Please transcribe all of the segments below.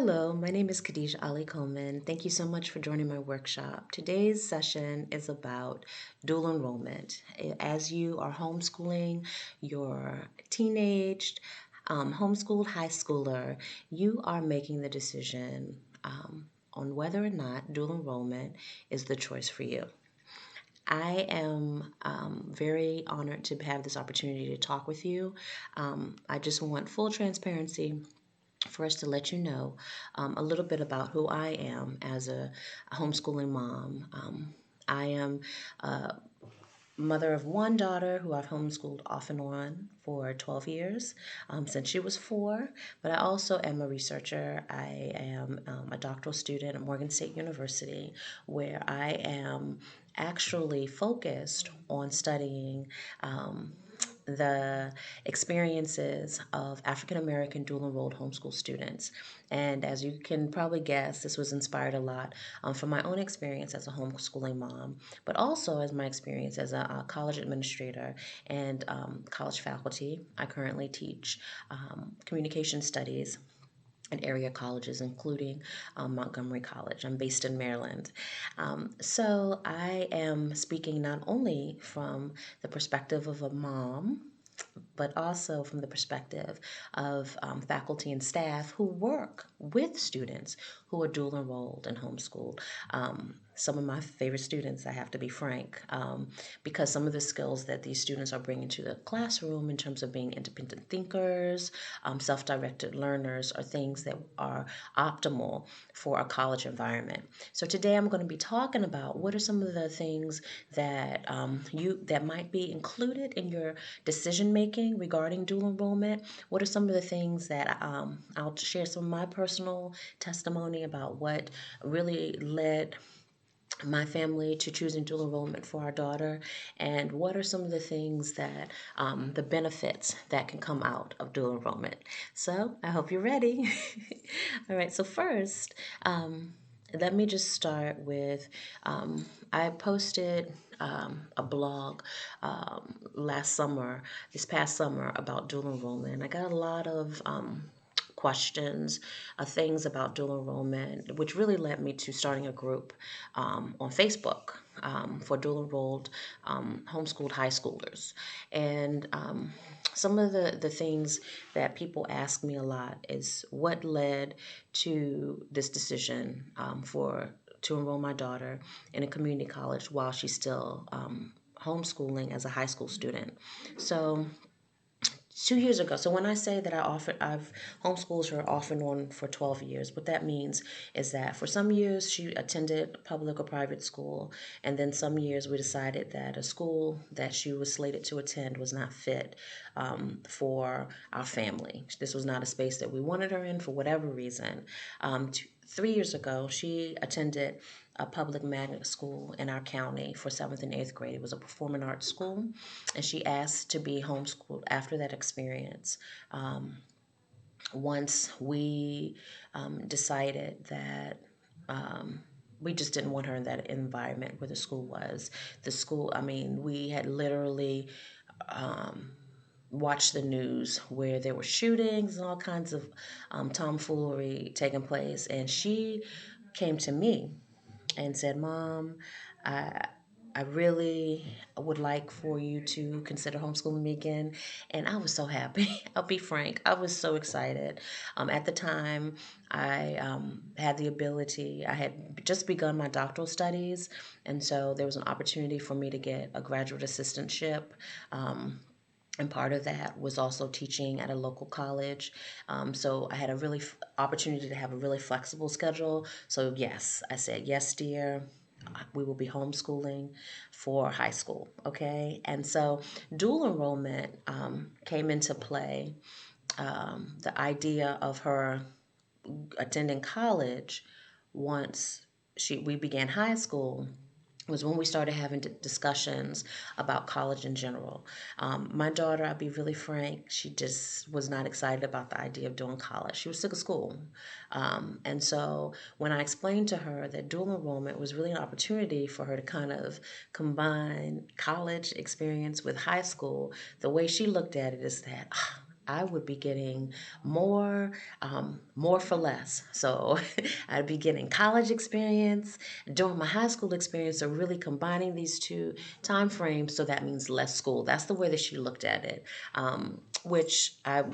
Hello, my name is Khadijah Ali Coleman. Thank you so much for joining my workshop. Today's session is about dual enrollment. As you are homeschooling your teenaged, homeschooled high schooler, you are making the decision on whether or not dual enrollment is the choice for you. I am very honored to have this opportunity to talk with you. I just want full transparency for us to let you know a little bit about who I am as a homeschooling mom. I am a mother of one daughter who I've homeschooled off and on for 12 years since she was 4, but I also am a researcher. I am a doctoral student at Morgan State University where I am actually focused on studying the experiences of African American dual enrolled homeschool students. And as you can probably guess, this was inspired a lot from my own experience as a homeschooling mom, but also as my experience as a college administrator and college faculty. I currently teach communication studies at area colleges, including Montgomery College. I'm based in Maryland. So I am speaking not only from the perspective of a mom, but also from the perspective of faculty and staff who work with students who are dual enrolled and homeschooled. Some of my favorite students, I have to be frank, because some of the skills that these students are bringing to the classroom in terms of being independent thinkers, self-directed learners, are things that are optimal for a college environment. So today I'm going to be talking about what are some of the things that that might be included in your decision making regarding dual enrollment. What are some of the things that I'll share some of my personal testimony about what really led my family to choosing dual enrollment for our daughter, and what are some of the things that the benefits that can come out of dual enrollment. So I hope you're ready. All right, so first, let me just start with I posted a blog this past summer, about dual enrollment. I got a lot of questions, things about dual enrollment, which really led me to starting a group on Facebook for dual enrolled homeschooled high schoolers. And some of the things that people ask me a lot is what led to this decision to enroll my daughter in a community college while she's still homeschooling as a high school student. So 2 years ago. So when I say that I've homeschooled her off and on for 12 years, what that means is that for some years she attended public or private school, and then some years we decided that a school that she was slated to attend was not fit for our family. This was not a space that we wanted her in for whatever reason. 3 years ago, she attended a public magnet school in our county for 7th and 8th grade. It was a performing arts school, and she asked to be homeschooled after that experience. Once we decided that we just didn't want her in that environment where the school was. The school, I mean, we had literally watched the news where there were shootings and all kinds of tomfoolery taking place. And she came to me and said, Mom, I really would like for you to consider homeschooling me again. And I was so happy. I'll be frank. I was so excited. At the time, I had the ability, I had just begun my doctoral studies. And so there was an opportunity for me to get a graduate assistantship. And part of that was also teaching at a local college. So I had a really opportunity to have a really flexible schedule. So yes, I said, yes, dear, we will be homeschooling for high school, okay? And so dual enrollment came into play. The idea of her attending college once we began high school was when we started having discussions about college in general. My daughter, I'll be really frank, she just was not excited about the idea of doing college. She was sick of school. And so when I explained to her that dual enrollment was really an opportunity for her to kind of combine college experience with high school, the way she looked at it is that, I would be getting more, more for less. So I'd be getting college experience during my high school experience. So really combining these two time frames. So that means less school. That's the way that she looked at it, which I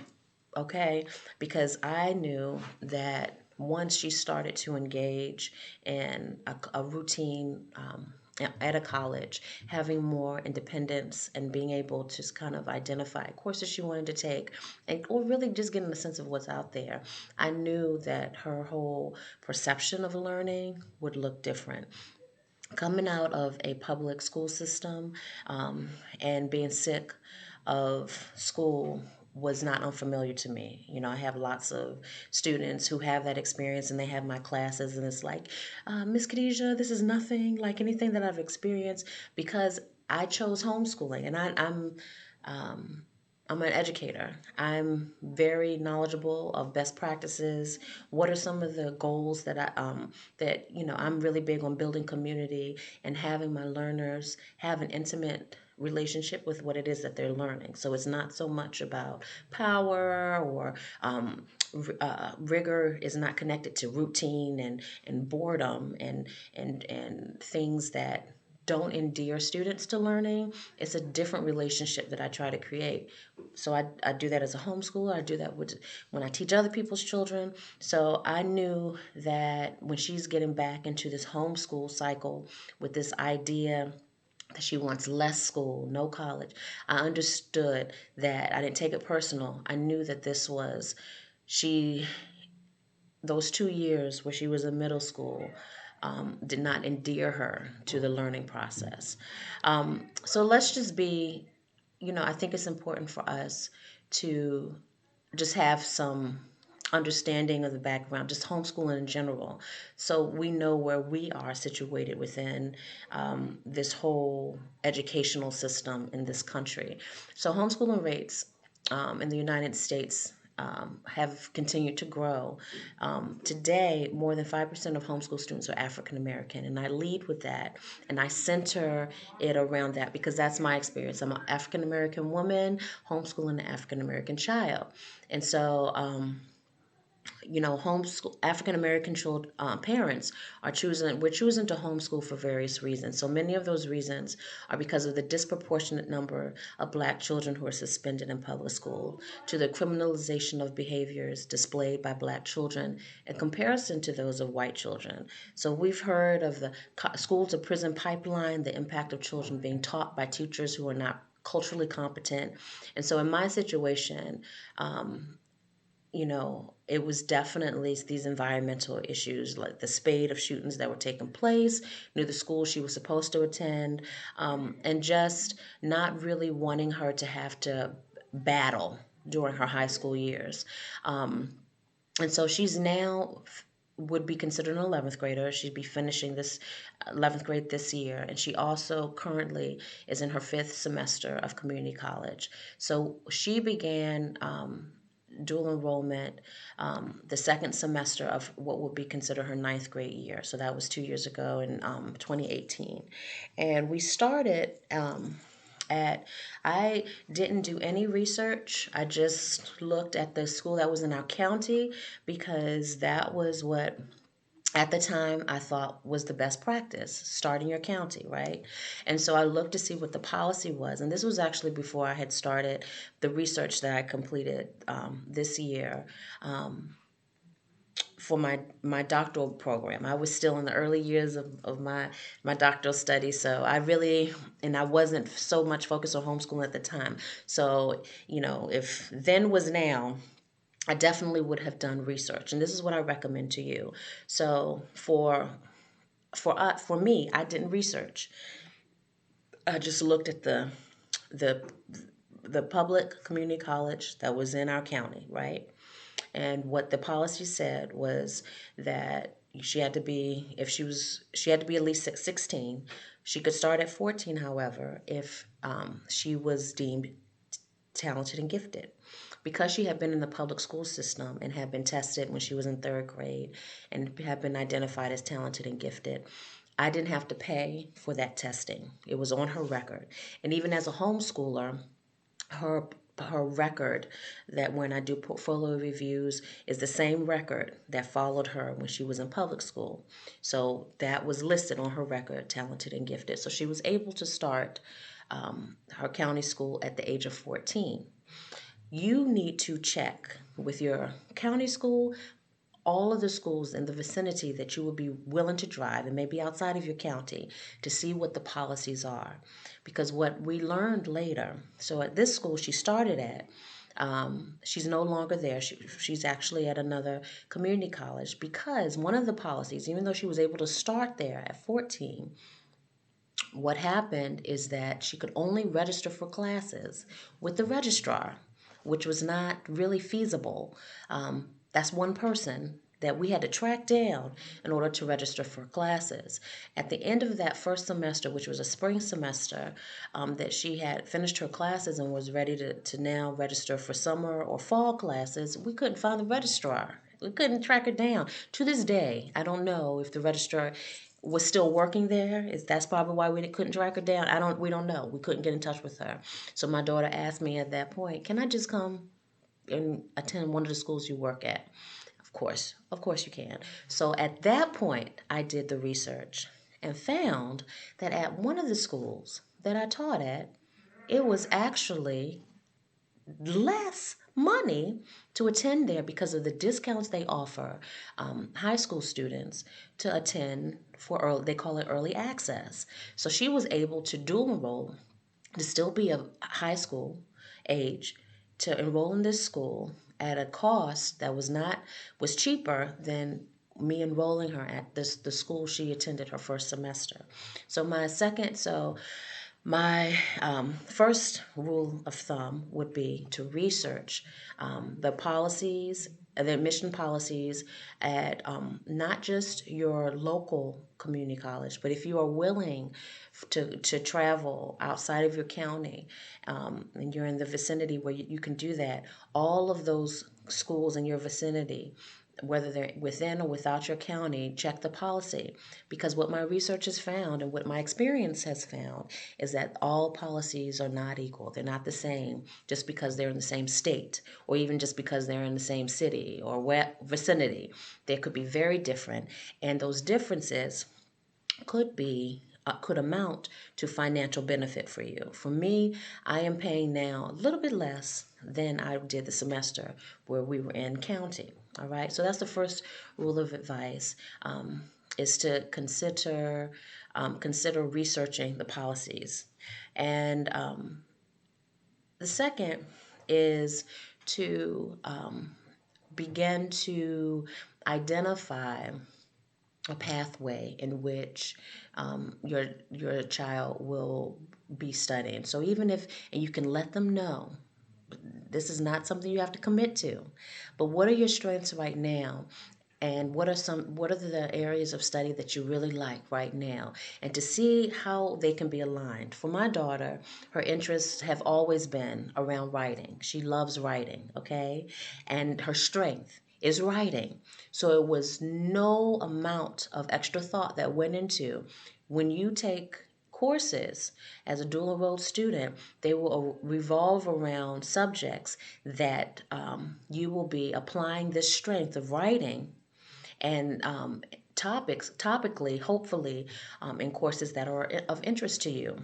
okay, because I knew that once she started to engage in a routine at a college, having more independence and being able to kind of identify courses she wanted to take, and or really just getting a sense of what's out there, I knew that her whole perception of learning would look different coming out of a public school system and being sick of school was not unfamiliar to me. You know, I have lots of students who have that experience and they have my classes, and it's like, Miss Khadijah, this is nothing like anything that I've experienced because I chose homeschooling and um, I'm an educator. I'm very knowledgeable of best practices. What are some of the goals that I'm really big on building community and having my learners have an intimate relationship with what it is that they're learning. So it's not so much about power or rigor is not connected to routine and boredom and things that don't endear students to learning. It's a different relationship that I try to create. So I do that as a homeschooler. I do that when I teach other people's children. So I knew that when she's getting back into this homeschool cycle with this idea that she wants less school, no college, I understood that I didn't take it personal. I knew that this was she those 2 years where she was in middle school did not endear her to the learning process. So let's just be, I think it's important for us to just have some understanding of the background, just homeschooling in general, so we know where we are situated within this whole educational system in this country. So homeschooling rates in the United States have continued to grow. Today, more than 5% of homeschool students are African American, and I lead with that, and I center it around that because that's my experience. I'm an African American woman homeschooling an African American child, and so homeschool African American children parents we're choosing to homeschool for various reasons. So many of those reasons are because of the disproportionate number of black children who are suspended in public school, to the criminalization of behaviors displayed by black children in comparison to those of white children. So we've heard of the school to prison pipeline, the impact of children being taught by teachers who are not culturally competent. And so in my situation, um, it was definitely these environmental issues, like the spate of shootings that were taking place near the school she was supposed to attend, and just not really wanting her to have to battle during her high school years. Um, and so she's now would be considered an 11th grader. She'd be finishing this 11th grade this year. And she also currently is in her 5th semester of community college. So she began dual enrollment the second semester of what would be considered her 9th grade year. So that was 2 years ago in 2018. And we started at I didn't do any research. I just looked at the school that was in our county because that was what at the time I thought was the best practice, starting your county, right? And so I looked to see what the policy was. And this was actually before I had started the research that I completed this year. For my doctoral program. I was still in the early years of my doctoral study, so I wasn't so much focused on homeschooling at the time. So, if then was now, I definitely would have done research, and this is what I recommend to you. So for me, I didn't research. I just looked at the the public community college that was in our county, right? And what the policy said was that she had to be, if she had to be at least 16. She could start at 14, however, if she was deemed talented and gifted. Because she had been in the public school system and had been tested when she was in 3rd grade and had been identified as talented and gifted, I didn't have to pay for that testing. It was on her record. And even as a homeschooler, her her record, that when I do portfolio reviews, is the same record that followed her when she was in public school. So that was listed on her record, talented and gifted. So she was able to start her county school at the age of 14. You need to check with your county school all of the schools in the vicinity that you would be willing to drive, and maybe outside of your county, to see what the policies are. Because what we learned later, so at this school she started at, she's no longer there. She's actually at another community college, because one of the policies, even though she was able to start there at 14, what happened is that she could only register for classes with the registrar, which was not really feasible. That's one person that we had to track down in order to register for classes. At the end of that first semester, which was a spring semester, that she had finished her classes and was ready to now register for summer or fall classes, we couldn't find the registrar. We couldn't track her down. To this day, I don't know if the registrar was still working there. That's probably why we couldn't track her down. We don't know. We couldn't get in touch with her. So my daughter asked me at that point, "Can I just come and attend one of the schools you work at?" Of course you can. So at that point, I did the research and found that at one of the schools that I taught at, it was actually less money to attend there because of the discounts they offer high school students to attend for early, they call it early access. So she was able to dual enroll, to still be a high school age, to enroll in this school at a cost that was cheaper than me enrolling her at the school she attended her first semester. So my first rule of thumb would be to research the policies, the admission policies at not just your local community college, but if you are willing to travel outside of your county, and you're in the vicinity where you can do that, all of those schools in your vicinity, whether they're within or without your county, check the policy. Because what my research has found and what my experience has found is that all policies are not equal. They're not the same just because they're in the same state, or even just because they're in the same city or vicinity. They could be very different, and those differences could amount to financial benefit for you. For me, I am paying now a little bit less than I did the semester where we were in county. All right, so that's the first rule of advice, is to consider researching the policies. And the second is to begin to identify a pathway in which your child will be studying. So even if, and you can let them know, this is not something you have to commit to, but what are your strengths right now? And what are the areas of study that you really like right now? And to see how they can be aligned. For my daughter, her interests have always been around writing. She loves writing, okay? And her strength is writing. So it was no amount of extra thought that went into, when you take courses as a dual enrolled student, they will revolve around subjects that you will be applying this strength of writing and topically, hopefully, in courses that are of interest to you.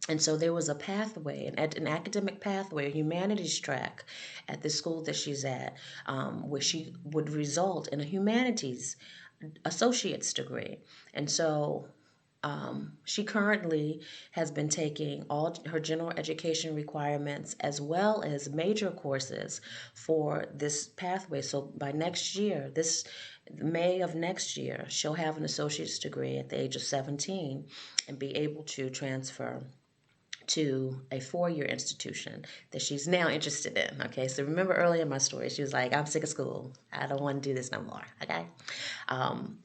And so there was a pathway, an academic pathway, a humanities track at the school that she's at, where she would result in a humanities associate's degree. And so she currently has been taking all her general education requirements as well as major courses for this pathway. So by next year, this May of next year, she'll have an associate's degree at the age of 17 and be able to transfer to a four-year institution that she's now interested in. Okay, so remember earlier in my story, she was like, "I'm sick of school. I don't want to do this no more." Okay,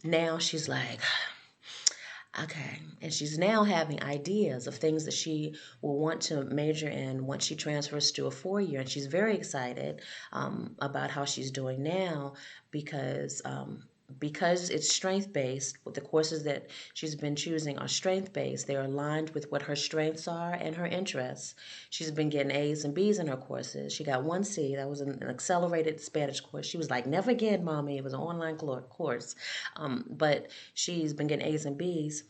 now she's like, okay, and she's now having ideas of things that she will want to major in once she transfers to a four-year, and she's very excited about how she's doing now, because because it's strength based, the courses that she's been choosing are strength based. They're aligned with what her strengths are and her interests. She's been getting A's and B's in her courses. She got 1C. That was an accelerated Spanish course. She was like, never again, mommy. It was an online course. But she's been getting A's and B's.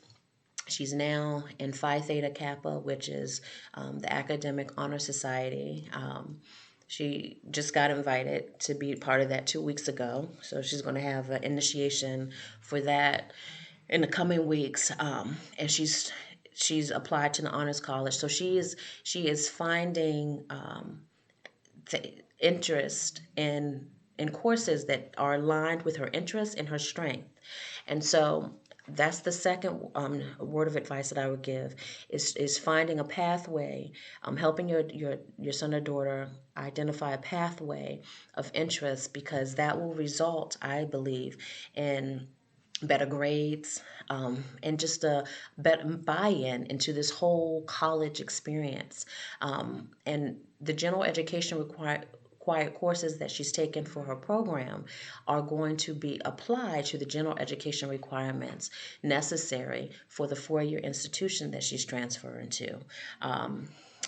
She's now in Phi Theta Kappa, which is the Academic Honor Society. She just got invited to be part of that 2 weeks ago. So she's going to have an initiation for that in the coming weeks. And she's applied to the Honors College. So she is finding interest in courses that are aligned with her interests and her strength. And so that's the second word of advice that I would give is finding a pathway, helping your son or daughter identify a pathway of interest, because that will result, I believe, in better grades, and just a better buy-in into this whole college experience. And the general education required courses that she's taken for her program are going to be applied to the general education requirements necessary for the four-year institution that she's transferring to.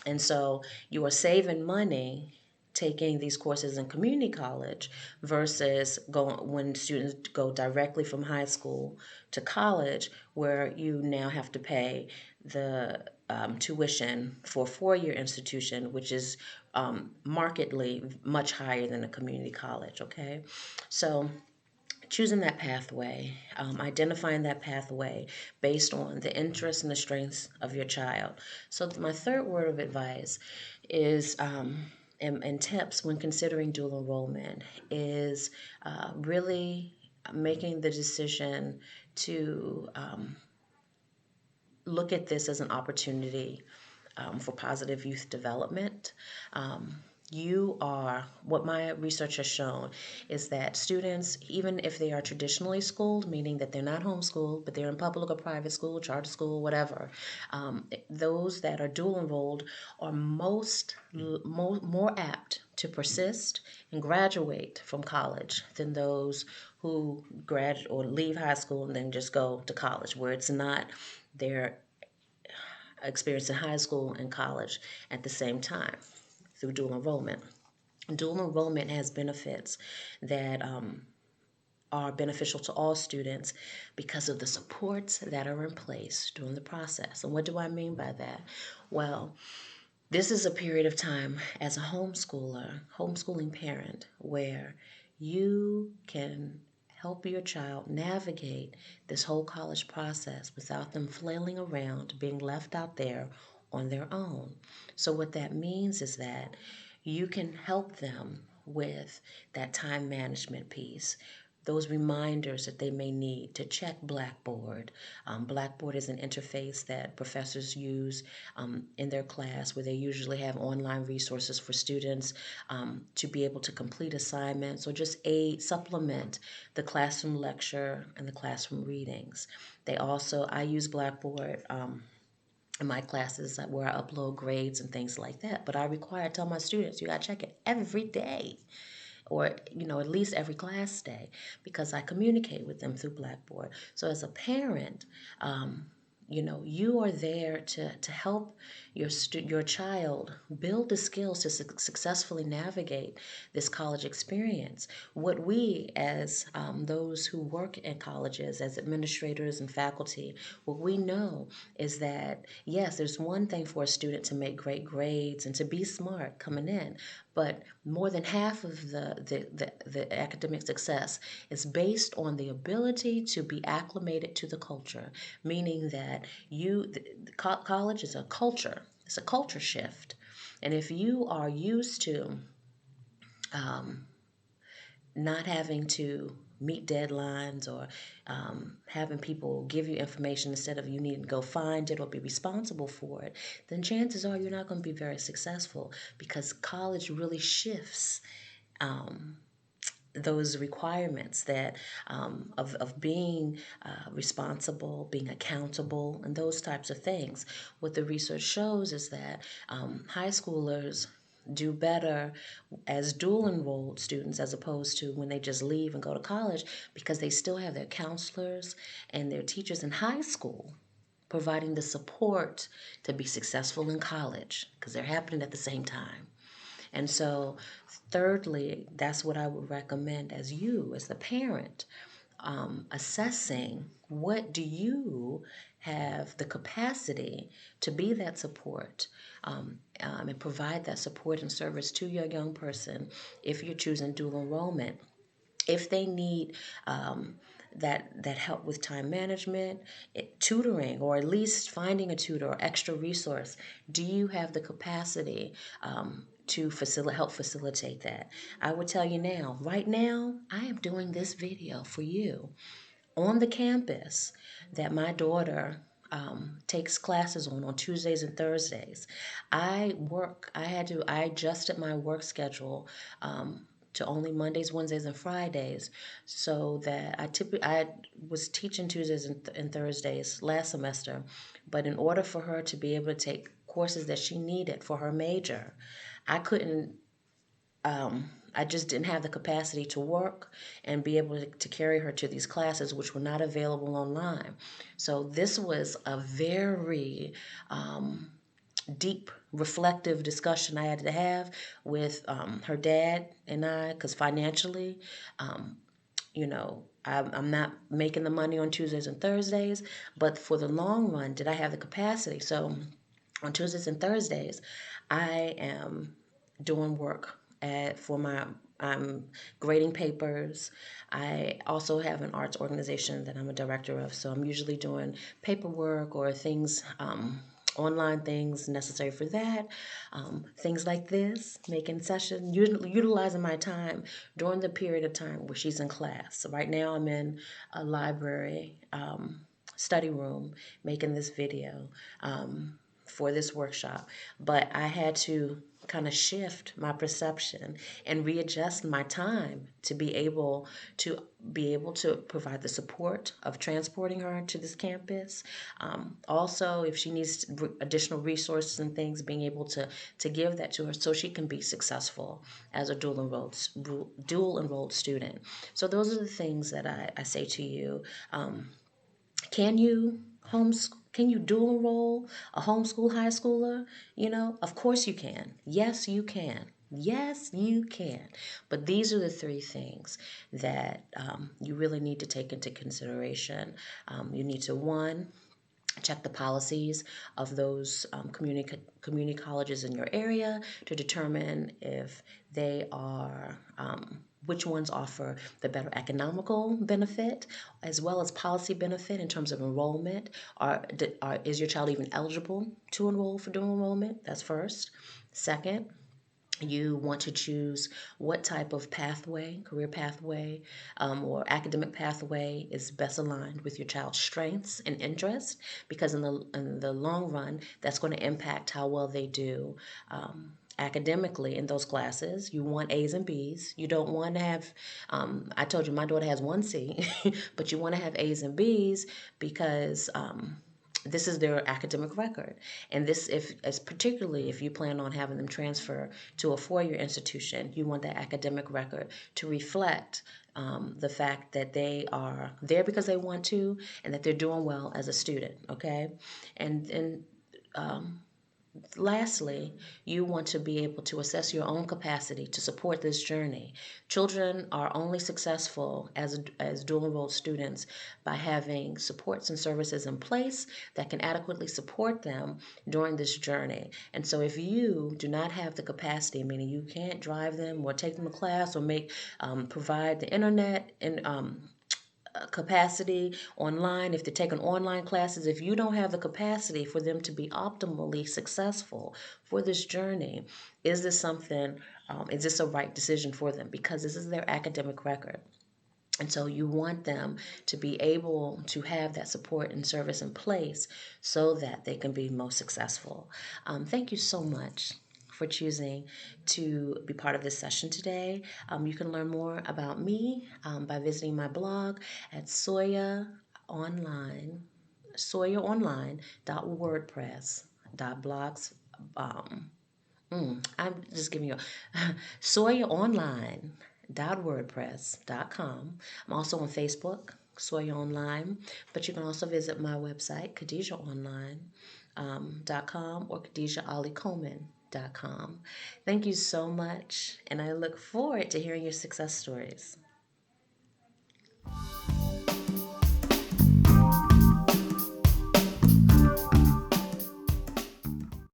And so you are saving money taking these courses in community college versus when students go directly from high school to college, where you now have to pay the tuition for a four-year institution, which is markedly much higher than a community college. Okay, so choosing that pathway, identifying that pathway based on the interests and the strengths of your child. So my third word of advice is, and tips when considering dual enrollment, is really making the decision to look at this as an opportunity for positive youth development. What my research has shown is that students, even if they are traditionally schooled, meaning that they're not homeschooled, but they're in public or private school, charter school, whatever, those that are dual enrolled are more apt to persist and graduate from college than those who graduate or leave high school and then just go to college, where it's not their experience in high school and college at the same time through dual enrollment. Dual enrollment has benefits that are beneficial to all students because of the supports that are in place during the process. And what do I mean by that? Well, this is a period of time as a homeschooling parent, where you can help your child navigate this whole college process without them flailing around, being left out there on their own. So what that means is that you can help them with that time management piece, those reminders that they may need to check Blackboard. Blackboard is an interface that professors use in their class, where they usually have online resources for students to be able to complete assignments or just supplement the classroom lecture and the classroom readings. I use Blackboard in my classes where I upload grades and things like that, but I tell my students, you gotta check it every day, or at least every class day, because I communicate with them through Blackboard. So as a parent, you are there to help your child build the skills to successfully navigate this college experience. What we, as those who work in colleges as administrators and faculty, what we know is that, yes, there's one thing for a student to make great grades and to be smart coming in, but more than half of the academic success is based on the ability to be acclimated to the culture, meaning that college is a culture. It's a culture shift. And if you are used to not having to meet deadlines, or having people give you information instead of you needing to go find it or be responsible for it, then chances are you're not going to be very successful, because college really shifts those requirements that of being responsible, being accountable, and those types of things. What the research shows is that high schoolers do better as dual enrolled students as opposed to when they just leave and go to college, because they still have their counselors and their teachers in high school providing the support to be successful in college, because they're happening at the same time. And so, thirdly, that's what I would recommend as you, as the parent, assessing what do you have the capacity to be that support, and provide that support and service to your young person if you're choosing dual enrollment. If they need that help with time management, tutoring, or at least finding a tutor or extra resource, do you have the capacity to help facilitate that? I would tell you now, right now, I am doing this video for you on the campus that my daughter takes classes on Tuesdays and Thursdays. I adjusted my work schedule to only Mondays, Wednesdays, and Fridays, so that I was teaching Tuesdays and Thursdays last semester, but in order for her to be able to take courses that she needed for her major, I couldn't I just didn't have the capacity to work and be able to carry her to these classes, which were not available online. So this was a very deep, reflective discussion I had to have with her dad and I, because financially, I'm not making the money on Tuesdays and Thursdays, but for the long run, did I have the capacity? So on Tuesdays and Thursdays, I am doing work for my I'm grading papers. I also have an arts organization that I'm a director of, so I'm usually doing paperwork or things, online things necessary for that, things like this, making sessions, utilizing my time during the period of time where she's in class. So right now I'm in a library study room making this video for this workshop, but I had to kind of shift my perception and readjust my time to be able to provide the support of transporting her to this campus. Also, if she needs additional resources and things, being able to give that to her so she can be successful as a dual enrolled student. So those are the things that I say to you. Can you can you dual enroll a homeschool high schooler? Of course you can. Yes, you can. Yes, you can. But these are the three things that you really need to take into consideration. You need to, one, check the policies of those community colleges in your area to determine if they are which ones offer the better economical benefit as well as policy benefit in terms of enrollment. Is your child even eligible to enroll for dual enrollment? That's first. Second, you want to choose what type of pathway, career pathway, or academic pathway is best aligned with your child's strengths and interests, because in the long run, that's going to impact how well they do academically in those classes. You want A's and B's. You don't want to have, I told you my daughter has one C, but you want to have A's and B's because this is their academic record. And this, if as particularly if you plan on having them transfer to a four-year institution, you want that academic record to reflect the fact that they are there because they want to, and that they're doing well as a student. Okay, and lastly, you want to be able to assess your own capacity to support this journey. Children are only successful as dual enrolled students by having supports and services in place that can adequately support them during this journey. And so if you do not have the capacity, meaning you can't drive them or take them to class or provide the internet and capacity online, if they're taking online classes, if you don't have the capacity for them to be optimally successful for this journey, is this a right decision for them? Because this is their academic record. And so you want them to be able to have that support and service in place so that they can be most successful. Thank you so much for choosing to be part of this session today. You can learn more about me by visiting my blog at sawyeronline.wordpress.blogs. I'm just giving you SawyerOnline.wordpress.com. I'm also on Facebook, Sawyer Online, but you can also visit my website, KhadijahOnline.com or KhadijahAliColeman.com. Thank you so much, and I look forward to hearing your success stories.